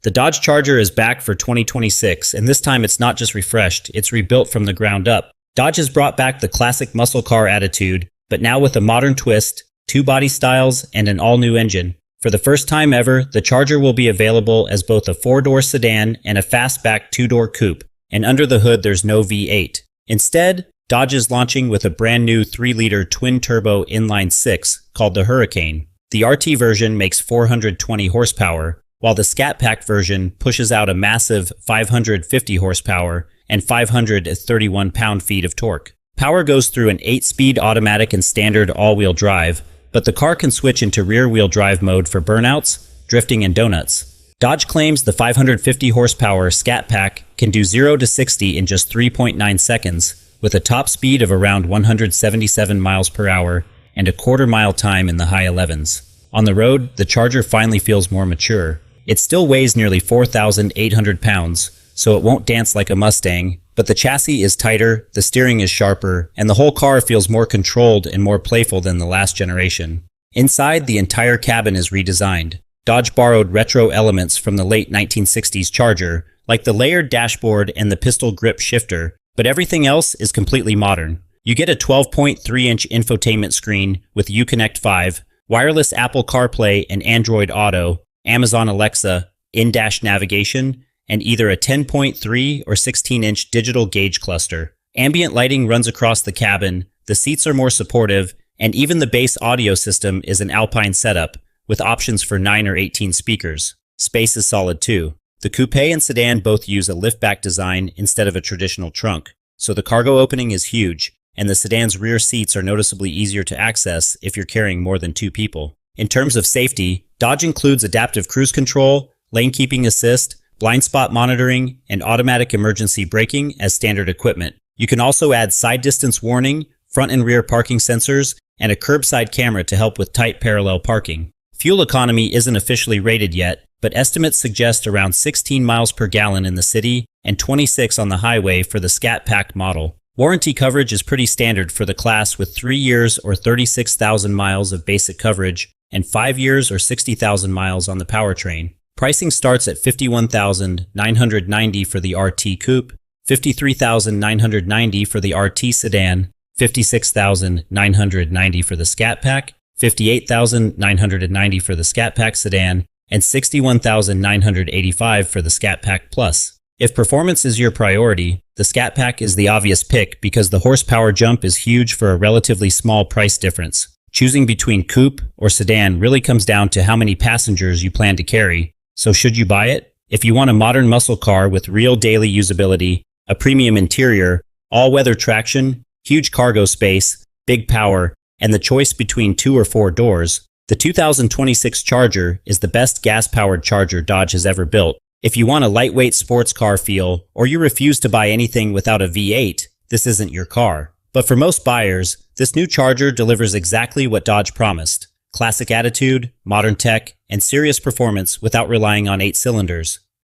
The Dodge Charger is back for 2026, and this time it's not just refreshed, it's rebuilt from the ground up. Dodge has brought back the classic muscle car attitude, but now with a modern twist, 2 body styles, and an all-new engine. For the first time ever, the Charger will be available as both a 4-door sedan and a fastback 2-door coupe, and under the hood there's no V8. Instead, Dodge is launching with a brand new 3-liter twin-turbo inline-six called the Hurricane. The RT version makes 420 horsepower, while the Scat Pack version pushes out a massive 550 horsepower and 531 pound-feet of torque. Power goes through an 8-speed automatic and standard all-wheel drive, but the car can switch into rear-wheel drive mode for burnouts, drifting, and donuts. Dodge claims the 550 horsepower Scat Pack can do 0 to 60 in just 3.9 seconds, with a top speed of around 177 miles per hour and a quarter-mile time in the high 11s. On the road, the Charger finally feels more mature. It still weighs nearly 4,800 pounds, so it won't dance like a Mustang, but the chassis is tighter, the steering is sharper, and the whole car feels more controlled and more playful than the last generation. Inside, the entire cabin is redesigned. Dodge borrowed retro elements from the late 1960s Charger, like the layered dashboard and the pistol grip shifter, but everything else is completely modern. You get a 12.3-inch infotainment screen with Uconnect 5, wireless Apple CarPlay and Android Auto, Amazon Alexa, in-dash navigation, and either a 10.3 or 16-inch digital gauge cluster. Ambient lighting runs across the cabin, the seats are more supportive, and even the base audio system is an Alpine setup, with options for 9 or 18 speakers. Space is solid too. The coupe and sedan both use a liftback design instead of a traditional trunk, so the cargo opening is huge, and the sedan's rear seats are noticeably easier to access if you're carrying more than 2 people. In terms of safety, Dodge includes adaptive cruise control, lane keeping assist, blind spot monitoring, and automatic emergency braking as standard equipment. You can also add side distance warning, front and rear parking sensors, and a curbside camera to help with tight parallel parking. Fuel economy isn't officially rated yet, but estimates suggest around 16 miles per gallon in the city and 26 on the highway for the Scat Pack model. Warranty coverage is pretty standard for the class, with 3 years or 36,000 miles of basic coverage and 5 years or 60,000 miles on the powertrain. Pricing starts at $51,990 for the RT Coupe, $53,990 for the RT Sedan, $56,990 for the Scat Pack, $58,990 for the Scat Pack Sedan, and $61,985 for the Scat Pack Plus. If performance is your priority, the Scat Pack is the obvious pick because the horsepower jump is huge for a relatively small price difference. Choosing between coupe or sedan really comes down to how many passengers you plan to carry. So should you buy it? If you want a modern muscle car with real daily usability, a premium interior, all-weather traction, huge cargo space, big power, and the choice between 2 or 4 doors, the 2026 Charger is the best gas-powered Charger Dodge has ever built. If you want a lightweight sports car feel, or you refuse to buy anything without a V8, this isn't your car. But for most buyers, this new Charger delivers exactly what Dodge promised: classic attitude, modern tech, and serious performance without relying on 8 cylinders.